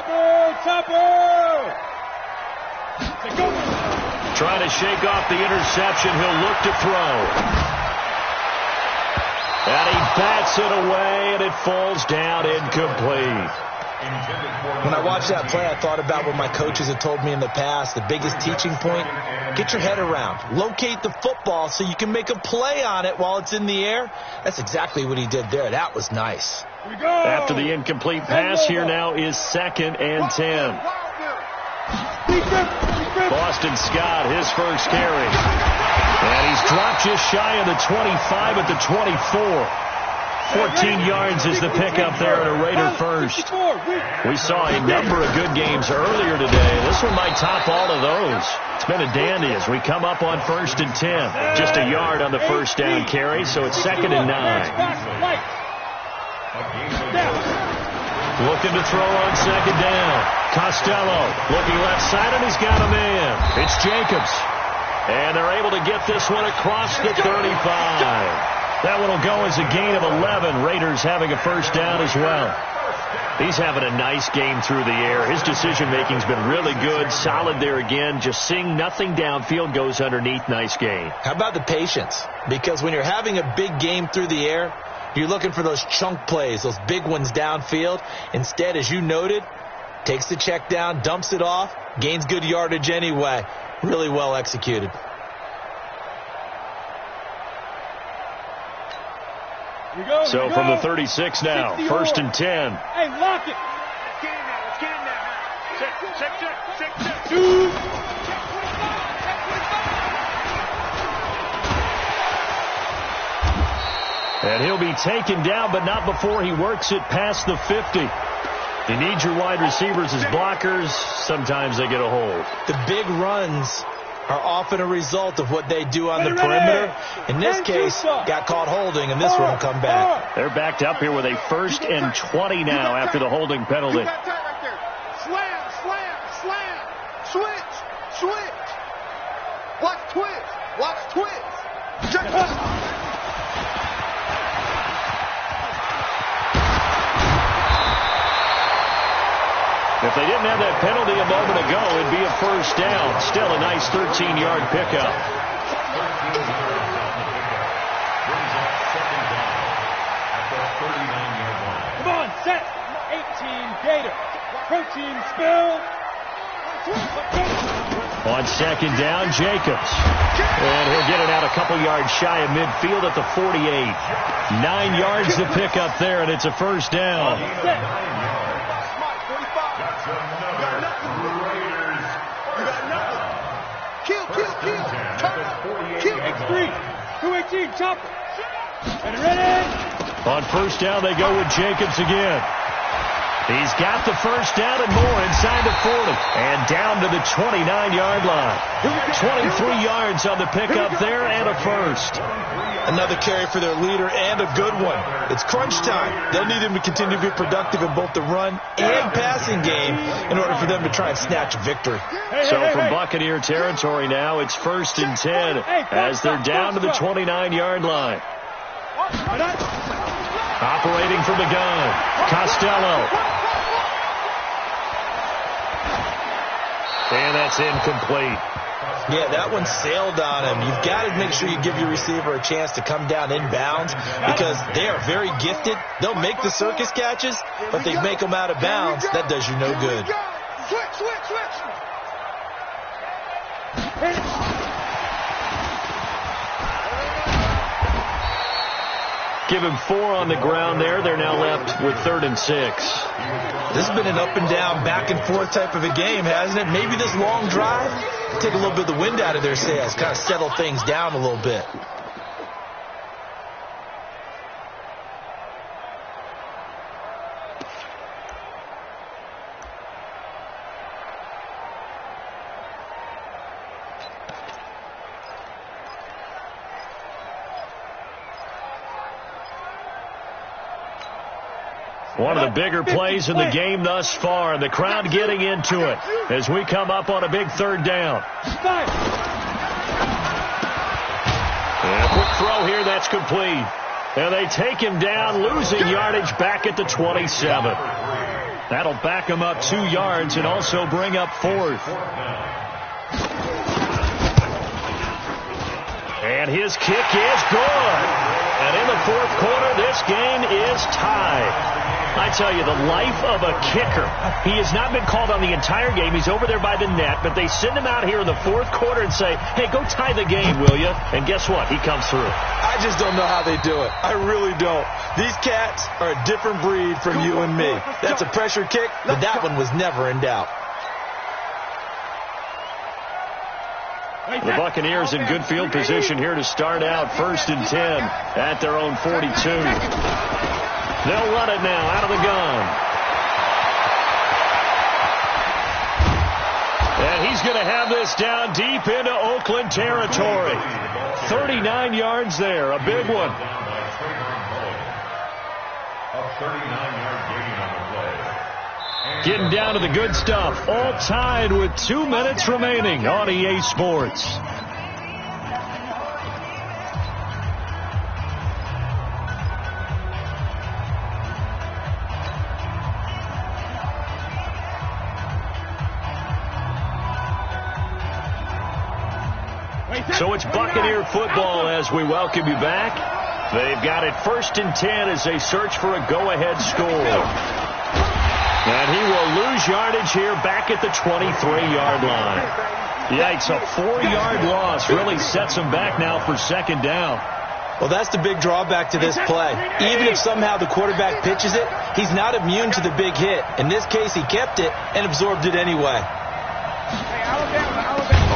Trying to shake off the interception. He'll look to throw. And he bats it away, and it falls down incomplete.
When I watched that play, I thought about what my coaches had told me in the past. The biggest teaching point, get your head around. Locate the football so you can make a play on it while it's in the air. That's exactly what he did there. That was nice.
After the incomplete pass, here now is 2nd and 10. Boston Scott, his first carry. And he's dropped just shy of the 25 at the 24. 14 yards is the pickup there at a Raider first. We saw a number of good games earlier today. This one might top all of those. It's been a dandy as we come up on 1st and 10. Just a yard on the first down carry, so it's 2nd and 9. Looking to throw on 2nd down. Costello looking left side, and he's got a man. It's Jacobs. And they're able to get this one across the 35. That one will go as a gain of 11. Raiders having a first down as well. He's having a nice game through the air. His decision-making's been really good. Solid there again. Just seeing nothing downfield goes underneath. Nice game.
How about the patience? Because when you're having a big game through the air, you're looking for those chunk plays, those big ones downfield. Instead, as you noted, takes the check down, dumps it off, gains good yardage anyway. Really well executed.
So from the 36 now, 1st and 10.
Hey, lock it. Let's get in there. Let's get in there. Check. 2.
And he'll be taken down, but not before he works it past the 50. You need your wide receivers as blockers. Sometimes they get a hold.
The big runs are often a result of what they do on the perimeter. In this case, got caught holding, and this one will come back.
They're backed up here with a 1st and 20 now after the holding penalty.
Slam, slam, slam. Switch, switch. Watch twist. Watch twist.
If they didn't have that penalty a moment ago, it'd be a 1st down. Still a nice 13-yard pickup.
Come on, set. 18, Gator. Protein spill.
On 2nd down, Jacobs. And he'll get it out a couple yards shy of midfield at the 48. 9 yards to pick up there, and it's a 1st down.
Kill. Turn up. Kill. X3. 218, chopper. Ready.
On 1st down, they go with Jacobs again. He's got the 1st down and more inside the 40. And down to the 29-yard line. 23 yards on the pickup there and a 1st.
Another carry for their leader and a good one. It's crunch time. They'll need him to continue to be productive in both the run and passing game in order for them to try and snatch a victory.
So from Buccaneer territory now, it's 1st and 10 as they're down to the 29-yard line. Operating from the gun, Costello. And that's incomplete.
Yeah, that one sailed on him. You've got to make sure you give your receiver a chance to come down inbounds because they are very gifted. They'll make the circus catches, but they make them out of bounds. That does you no good.
Switch.
Give him 4 on the ground there. They're now left with 3rd and 6.
This has been an up and down, back and forth type of a game, hasn't it? Maybe this long drive, take a little bit of the wind out of their sails, kind of settle things down a little bit.
One of the bigger plays in the game thus far. The crowd getting into it as we come up on a big 3rd down. And a quick throw here, that's complete. And they take him down, losing yardage back at the 27. That'll back him up 2 yards and also bring up 4th. And his kick is good. And in the 4th quarter, this game is tied. I tell you, the life of a kicker. He has not been called on the entire game. He's over there by the net, but they send him out here in the 4th quarter and say, hey, go tie the game, will you? And guess what? He comes through.
I just don't know how they do it. I really don't. These cats are a different breed from you and me. That's a pressure kick, but that one was never in doubt.
The Buccaneers in good field position here to start out 1st and 10 at their own 42. They'll run it now out of the gun. And he's going to have this down deep into Oakland territory. 39 yards there, a big one.
A 39-yard gain on the play.
Getting down to the good stuff. All tied with 2 minutes remaining on EA Sports. So it's Buccaneer football as we welcome you back. They've got it 1st and 10 as they search for a go-ahead score. And he will lose yardage here back at the 23-yard line. Yikes, a 4-yard loss really sets him back now for 2nd down.
Well, that's the big drawback to this play. Even if somehow the quarterback pitches it, he's not immune to the big hit. In this case, he kept it and absorbed it anyway.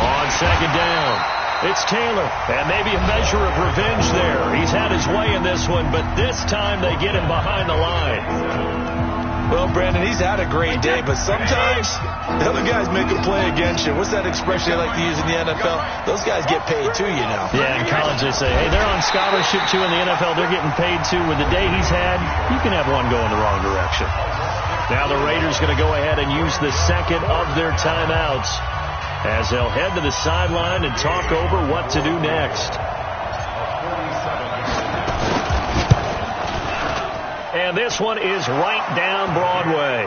On 2nd down, it's Taylor, and maybe a measure of revenge there. He's had his way in this one, but this time they get him behind the line.
Well, Brandon, he's had a great day, but sometimes the other guys make a play against you. What's that expression they like to use in the NFL? Those guys get paid too, you know.
Yeah, in college they say, hey, they're on scholarship too. In the NFL, they're getting paid too. With the day he's had, you can have one going the wrong direction. Now the Raiders going to go ahead and use the second of their timeouts as they'll head to the sideline and talk over what to do next. And this one is right down Broadway.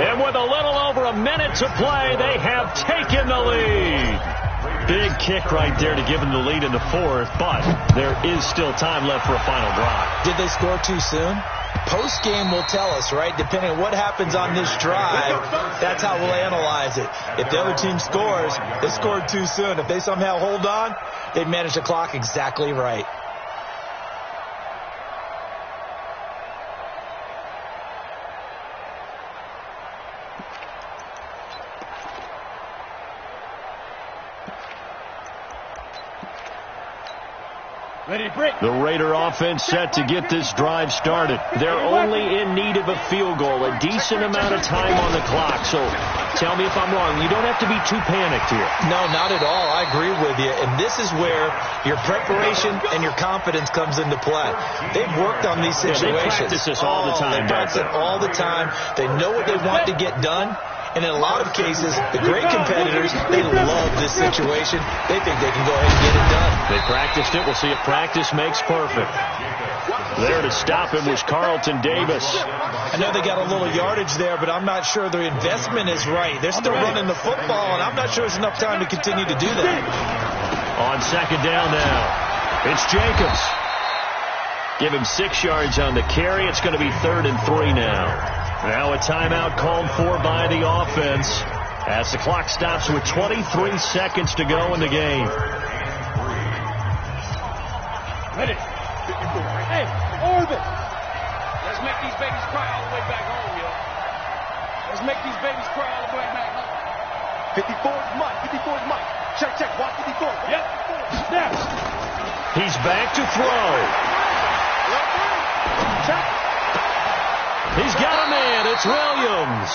And with a little over a minute to play, they have taken the lead. Big kick right there to give them the lead in the fourth, but there is still time left for a final drive.
Did they score too soon? Post-game will tell us, right? Depending on what happens on this drive, that's how we'll analyze it. If the other team scores, they scored too soon. If they somehow hold on, they manage the clock exactly right.
The Raider offense set to get this drive started. They're only in need of a field goal, a decent amount of time on the clock. So tell me if I'm wrong. You don't have to be too panicked here.
No, not at all. I agree with you. And this is where your preparation and your confidence comes into play. They've worked on these situations.
Yeah, they practice this all the time.
They practice it all the time. They know what they want to get done. And in a lot of cases, the great competitors, they love this situation. They think they can go ahead and get it done.
They practiced it. We'll see if practice makes perfect. There to stop him was Carlton Davis.
I know they got a little yardage there, but I'm not sure their investment is right. They're still running the football, and I'm not sure it's enough time to continue to do that.
On second down now, it's Jacobs. Give him 6 yards on the carry. It's going to be 3rd and 3 now. Now a timeout called for by the offense as the clock stops with 23 seconds to go in the game.
Ready. Hey, Orbit. Let's make these babies cry all the way back home, yo. Let's make these babies cry all the way back home. 54 is Mike. 54 is Mike. Check. Watch 54. Yep. Snaps.
He's back to throw.
Check.
He's got a man. It's Williams.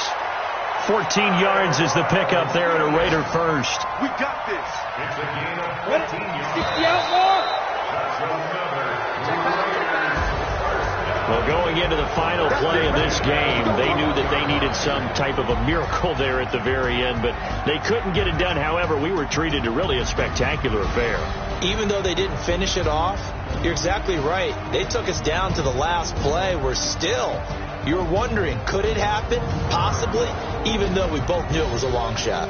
14 yards is the pickup there at a Raider first.
We got this.
It's a gain of 14 yards.
60 out more.
Well, going into the final play of this game, they knew that they needed some type of a miracle there at the very end, but they couldn't get it done. However, we were treated to really a spectacular affair.
Even though they didn't finish it off, you're exactly right. They took us down to the last play. We're still, you're wondering, could it happen? Possibly, even though we both knew it was a long shot.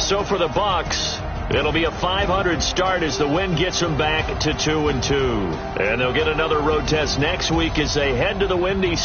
So for the Bucs, it'll be a .500 start as the win gets them back to 2-2. And they'll get another road test next week as they head to the Windy